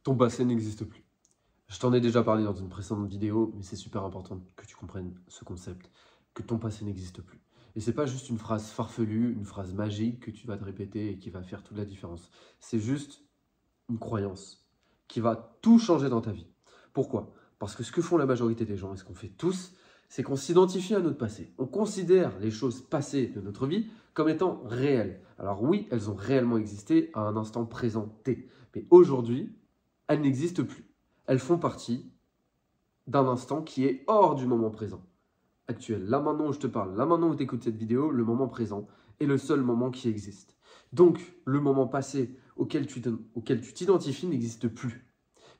ton passé n'existe plus. Je t'en ai déjà parlé dans une précédente vidéo, mais c'est super important que tu comprennes ce concept, que ton passé n'existe plus. Et c'est pas juste une phrase farfelue, une phrase magique que tu vas te répéter et qui va faire toute la différence. C'est juste une croyance qui va tout changer dans ta vie. Pourquoi? Parce que ce que font la majorité des gens, et ce qu'on fait tous, c'est qu'on s'identifie à notre passé. On considère les choses passées de notre vie comme étant réelles. Alors oui, elles ont réellement existé à un instant présent T. Mais aujourd'hui, elles n'existent plus. Elles font partie d'un instant qui est hors du moment présent actuel. Là maintenant où je te parle, là maintenant où tu écoutes cette vidéo, le moment présent est le seul moment qui existe. Donc, le moment passé auquel tu t'identifies n'existe plus.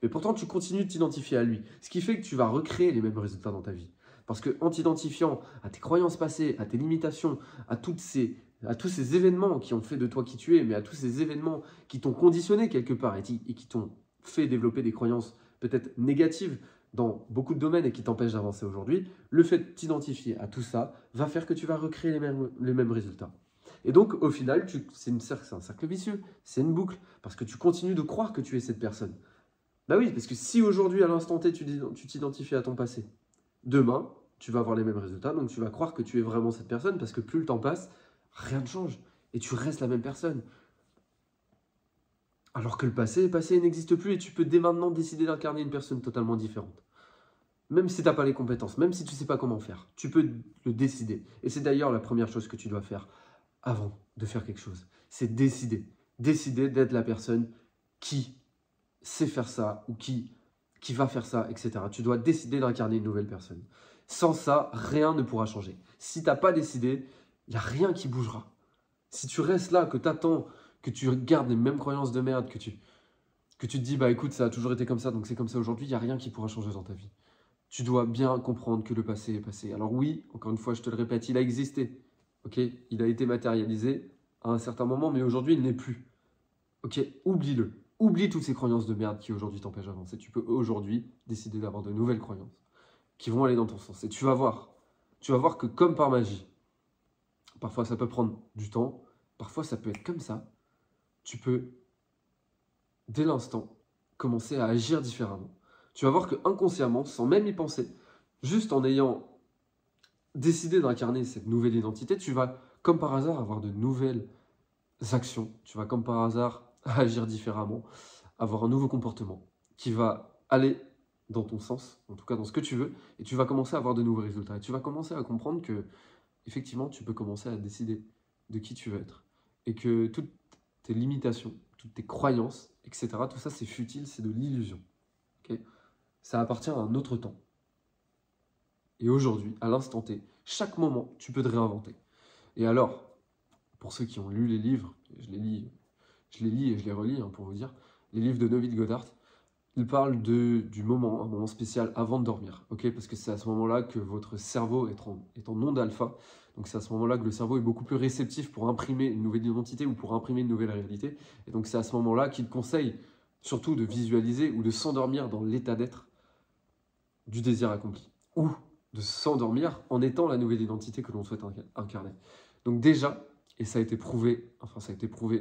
Mais pourtant, tu continues de t'identifier à lui. Ce qui fait que tu vas recréer les mêmes résultats dans ta vie. Parce qu'en t'identifiant à tes croyances passées, à tes limitations, à tous ces événements qui ont fait de toi qui tu es, mais à tous ces événements qui t'ont conditionné quelque part et qui t'ont fait développer des croyances peut-être négatives dans beaucoup de domaines et qui t'empêchent d'avancer aujourd'hui, le fait de t'identifier à tout ça va faire que tu vas recréer les mêmes résultats. Et donc, au final, c'est un cercle vicieux, c'est une boucle, parce que tu continues de croire que tu es cette personne. Bah oui, parce que si aujourd'hui, à l'instant T, tu t'identifies à ton passé, demain, tu vas avoir les mêmes résultats, donc tu vas croire que tu es vraiment cette personne, parce que plus le temps passe, rien ne change, et tu restes la même personne. Alors que le passé n'existe plus, et tu peux dès maintenant décider d'incarner une personne totalement différente. Même si tu n'as pas les compétences, même si tu ne sais pas comment faire, tu peux le décider. Et c'est d'ailleurs la première chose que tu dois faire avant de faire quelque chose. C'est décider. Décider d'être la personne qui sait faire ça ou qui va faire ça, etc. Tu dois décider d'incarner une nouvelle personne. Sans ça, rien ne pourra changer. Si tu n'as pas décidé, il n'y a rien qui bougera. Si tu restes là, que tu attends, que tu gardes les mêmes croyances de merde, que tu te dis, bah écoute, ça a toujours été comme ça, donc c'est comme ça aujourd'hui, il n'y a rien qui pourra changer dans ta vie. Tu dois bien comprendre que le passé est passé. Alors oui, encore une fois, je te le répète, il a existé. Ok, il a été matérialisé à un certain moment, mais aujourd'hui, il n'est plus. Ok, oublie-le. Oublie toutes ces croyances de merde qui aujourd'hui t'empêchent d'avancer. Tu peux aujourd'hui décider d'avoir de nouvelles croyances qui vont aller dans ton sens. Et tu vas voir que comme par magie, parfois ça peut prendre du temps, parfois ça peut être comme ça, tu peux, dès l'instant, commencer à agir différemment. Tu vas voir que inconsciemment, sans même y penser, juste en ayant décidé d'incarner cette nouvelle identité, tu vas, comme par hasard, avoir de nouvelles actions. Tu vas, comme par hasard, agir différemment, avoir un nouveau comportement qui va aller dans ton sens, en tout cas dans ce que tu veux, et tu vas commencer à avoir de nouveaux résultats. Et tu vas commencer à comprendre que, effectivement, tu peux commencer à décider de qui tu veux être. Et que toutes tes limitations, toutes tes croyances, etc., tout ça, c'est futile, c'est de l'illusion. Okay, ça appartient à un autre temps. Et aujourd'hui, à l'instant T, chaque moment, tu peux te réinventer. Et alors, pour ceux qui ont lu les livres, je les lis et je les relis, pour vous dire, les livres de Neville Goddard, il parle du moment, un moment spécial avant de dormir, okay, parce que c'est à ce moment-là que votre cerveau est en onde alpha, donc c'est à ce moment-là que le cerveau est beaucoup plus réceptif pour imprimer une nouvelle identité ou pour imprimer une nouvelle réalité, et donc c'est à ce moment-là qu'il conseille surtout de visualiser ou de s'endormir dans l'état d'être du désir accompli, ou de s'endormir en étant la nouvelle identité que l'on souhaite incarner. Donc déjà, et ça a été prouvé,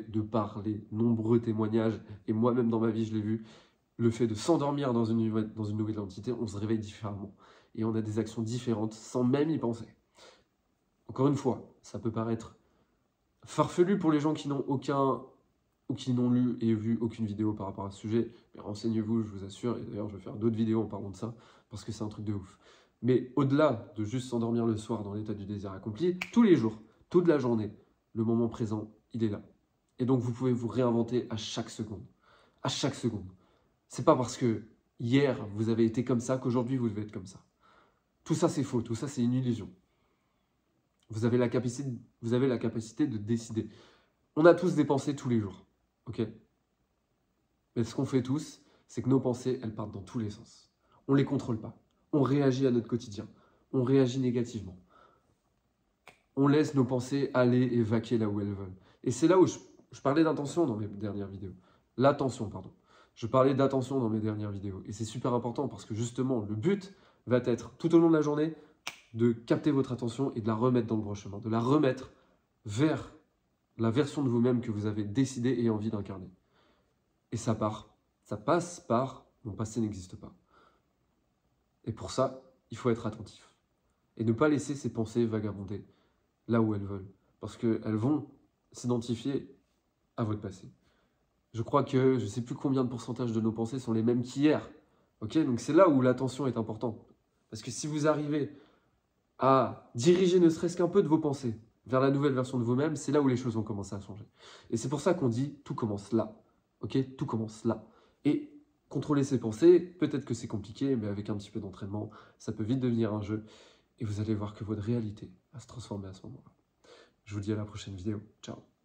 de par les nombreux témoignages, et moi-même dans ma vie je l'ai vu, le fait de s'endormir dans une nouvelle identité, on se réveille différemment. Et on a des actions différentes sans même y penser. Encore une fois, ça peut paraître farfelu pour les gens qui n'ont lu et vu aucune vidéo par rapport à ce sujet. Mais renseignez-vous, je vous assure. Et d'ailleurs, je vais faire d'autres vidéos en parlant de ça, parce que c'est un truc de ouf. Mais au-delà de juste s'endormir le soir dans l'état du désir accompli, tous les jours, toute la journée, le moment présent, il est là. Et donc, vous pouvez vous réinventer à chaque seconde. À chaque seconde. C'est pas parce que hier, vous avez été comme ça qu'aujourd'hui, vous devez être comme ça. Tout ça, c'est faux. Tout ça, c'est une illusion. Vous avez la capacité de décider. On a tous des pensées tous les jours. Ok ? Mais ce qu'on fait tous, c'est que nos pensées, elles partent dans tous les sens. On ne les contrôle pas. On réagit à notre quotidien. On réagit négativement. On laisse nos pensées aller et vaquer là où elles veulent. Et c'est là où je parlais d'intention dans mes dernières vidéos. L'attention, pardon. Je parlais d'attention dans mes dernières vidéos. Et c'est super important parce que justement, le but va être, tout au long de la journée, de capter votre attention et de la remettre dans le droit chemin. De la remettre vers la version de vous-même que vous avez décidé et envie d'incarner. Et ça part Ça passe par « mon passé n'existe pas ». Et pour ça, il faut être attentif. Et ne pas laisser ces pensées vagabonder là où elles veulent. Parce qu'elles vont s'identifier à votre passé. Je crois que je ne sais plus combien de pourcentage de nos pensées sont les mêmes qu'hier. Ok, donc c'est là où l'attention est importante. Parce que si vous arrivez à diriger ne serait-ce qu'un peu de vos pensées vers la nouvelle version de vous-même, c'est là où les choses vont commencer à changer. Et c'est pour ça qu'on dit tout commence là. Ok, tout commence là. Et contrôler ses pensées, peut-être que c'est compliqué, mais avec un petit peu d'entraînement, ça peut vite devenir un jeu. Et vous allez voir que votre réalité va se transformer à ce moment-là. Je vous dis à la prochaine vidéo. Ciao.